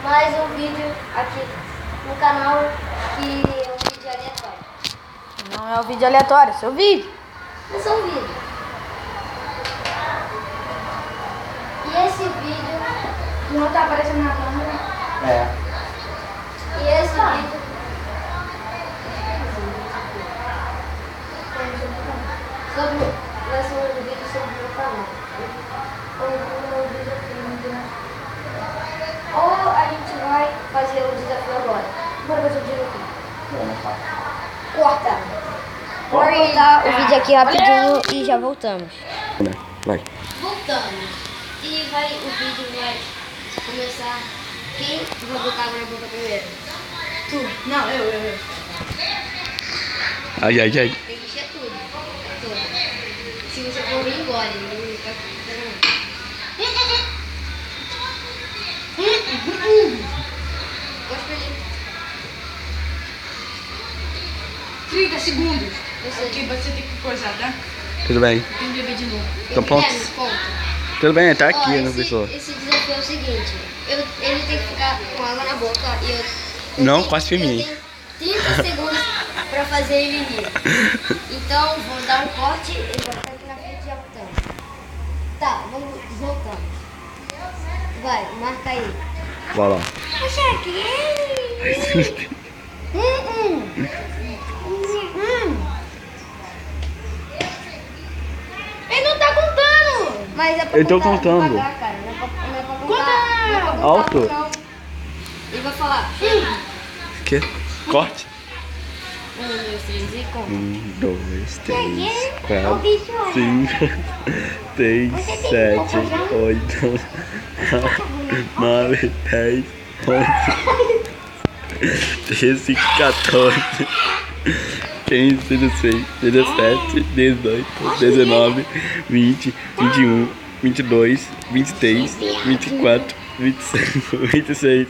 mais um vídeo aqui no canal que é um vídeo aleatório. Não é um vídeo aleatório, é seu vídeo. É só um vídeo. E esse vídeo Não tá aparecendo na câmera. É. E esse vídeo vai ser um vídeo sobre o meu canal. Ou a gente vai fazer o desafio agora. Bora fazer o desafio. Corta! Bora cortar o vídeo aqui rapidinho e já voltamos. Vai. Voltamos. E o vídeo vai começar. Quem vai botar água na boca primeiro? Tu. Não, eu. Ai. Tem que encher tudo. Tudo. Se você for engole, não vai funcionar. 30 segundos. Você Aqui você tem que coisar, tá? Tudo bem. Tem que beber de novo. Então pronto. Tudo bem, tá aqui, Ó, né, pessoal? esse desafio é o seguinte. Ele tem que ficar com água na boca e eu Não, tenho- quase em mim. Eu tenho 30 segundos pra fazer ele rir. Então, vou dar um corte, ele vai ficar aqui na frente e já voltamos. Tá, voltamos. Vai, marca aí. Vai lá. Acha que Ele não tá contando! Mas é pra Eu tô contar contando. devagar, cara. Não é pra contar. Não é pra contar Alto. não. Ele vai falar. Que? Corte. 1, 2, 3 e conta. 1, 2, 3, Ô, 4, bicho, 5, 6, 7, 8, 9, 10, 11, 13, 14, 15, 16, 17, 18, 19, 20, 21, 22, 23, 24, 25, 26,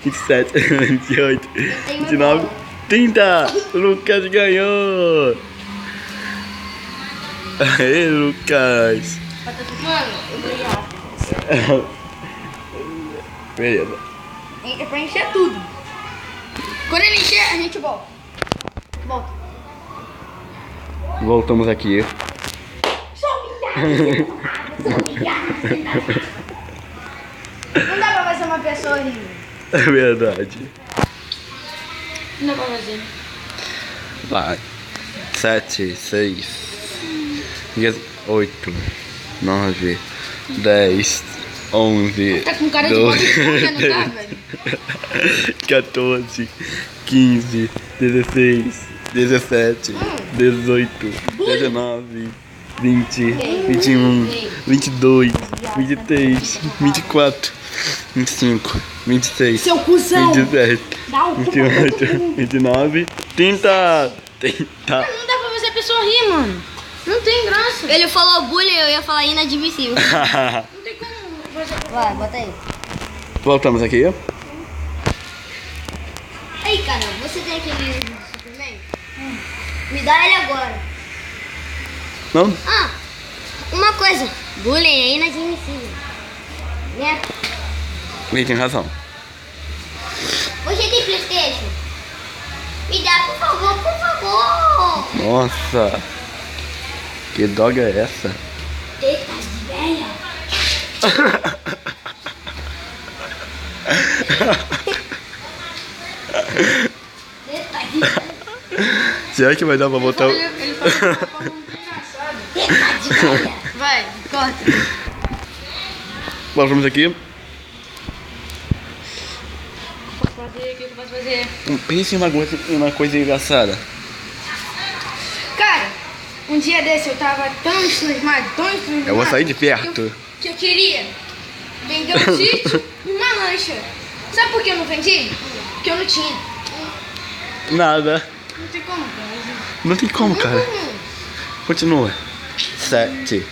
27, 28, 29, 30! O Lucas ganhou! Aê, Lucas! Mano, eu ganhei rápido. Beleza. É pra encher tudo. Quando ele encher, a gente volta. Volta. Voltamos aqui. Não dá pra fazer uma pessoa rir. É verdade. Não dá pra fazer. Vai. 7, 6, 8, 9, 10, 11, Tá com cara de 12, boca, não tá, velho? 14, 15, 16, 17, 18, 19, 20, 21, 22, 23, 24, 25, 26, Seu cuzão! 27, Dá o cu pra 28, 29, 30! 30! Não dá pra fazer a pessoa rir, mano. Não tem graça. Ele falou bullying, eu ia falar inadmissível. Não tem como fazer. Vai, bota aí. Voltamos aqui. Aí, cara, você tem aquele livro do Superman? Me dá ele agora. Não? Ah, uma coisa. Bullying é inadmissível. Né? Ele tem razão. Você tem PlayStation? Me dá, por favor, por favor. Nossa! Que droga é essa? Teta de velha. Teta de velha. Será que vai dar pra botar o... Ele fala de uma forma muito engraçada. Teta de velha. Vai, corta. Voltamos aqui. Posso fazer? O que eu posso fazer? Pense em uma coisa engraçada. Cara, um dia desse eu tava tão entusiasmado, Eu vou sair de perto. que eu queria vender um sítio e uma lancha. Sabe por que eu não vendi? Porque eu não tinha. Nada. Não tem como, cara. Não tem como, cara. Continua. 7,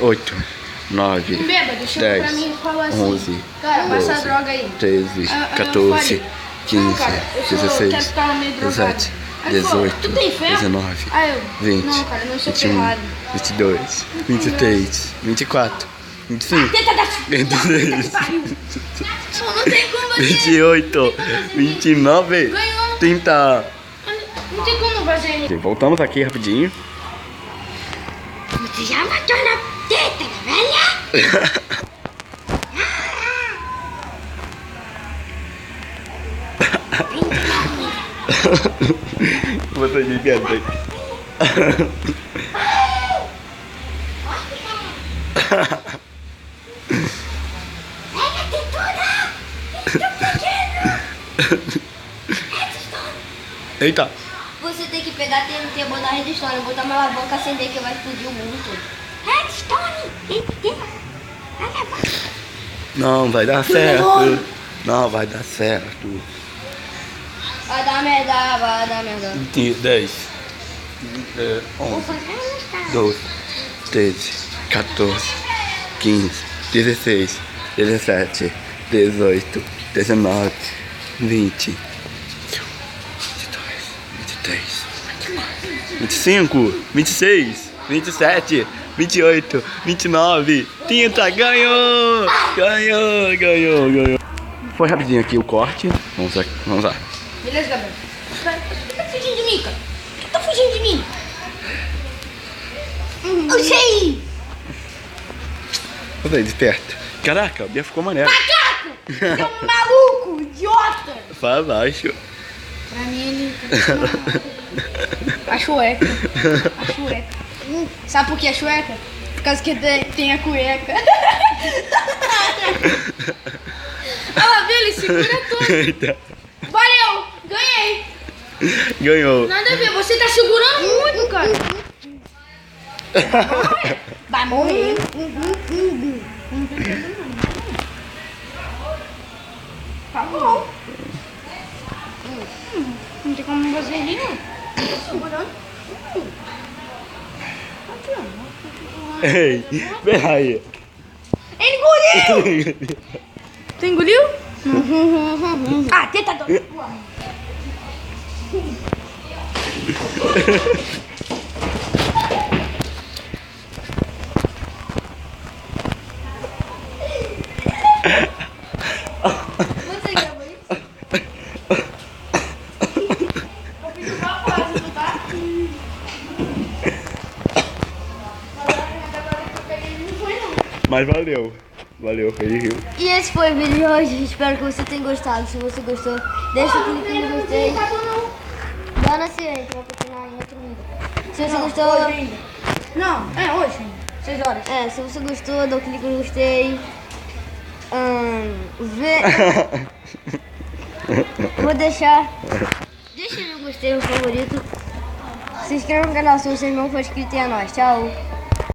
8, 9, Um bêbado chegou 10, pra mim e falou assim: 11, cara, passa a 12, droga aí. 13, Aí eu 14, falei, 15, não, cara, eu quero 16, ficar meio drogado. 17, Aí ele falou, 18, tu tem fé? 19, Aí eu, 20, não, cara, não sou 21, ferrado. 22, 23, 24, 25, Tenta dar 26, pariu. Pô, não tem como fazer. 28, 29, Ganhou. 30. Não tem como fazer. Voltamos aqui rapidinho. Você já matou na teta, velha? Você me entende? Eita! Você tem que pegar a TNT, botar a redstone, botar uma alavanca, acender que vai explodir o mundo todo. Redstone! Não vai dar certo. Não vai dar certo. Vai dar merda, vai dar merda. 10, 11, 12, 13, 14, 15, 16, 17, 18, 19, 20, 22, 23, 24, 25, 26, 27, 28, 29, 30. Ganhou! Ganhou, ganhou, ganhou. Foi rapidinho aqui o corte. Vamos lá. Beleza, Gabriel? Tu tá fugindo de mim, cara? Tu tá fugindo de mim? Eu sei! Olha aí, desperta. Caraca, o Bia ficou maneiro. Macaco! Você é um maluco, idiota! Pra baixo. Pra mim, ele... A chueca. A chueca. Sabe por que a chueca? Por causa que tem a cueca. Olha lá, viu? Ele segura tudo. Eita. Valeu! Ganhei! Ganhou. Nada a ver, você tá segurando muito, cara. Vai morrer. Tá bom. Não tem como fazer ali, não. Tô segurando. Ei, vem aí. Ele engoliu! Você engoliu? Ah, tentador. Você gravou isso? Eu fiz uma pausa, tá? Mas valeu. Valeu, foi de rio. E esse foi o vídeo de hoje. Espero que você tenha gostado. Se você gostou, deixa o clique no gostei. Dá na ciência, vai continuar em outro vídeo. Se você gostou, Não, é hoje. 6 horas. se você gostou, dá um clique no gostei. Vou deixar. Deixa no gostei, no favorito. Se inscreva no canal se você não for inscrito e é nóis. Tchau.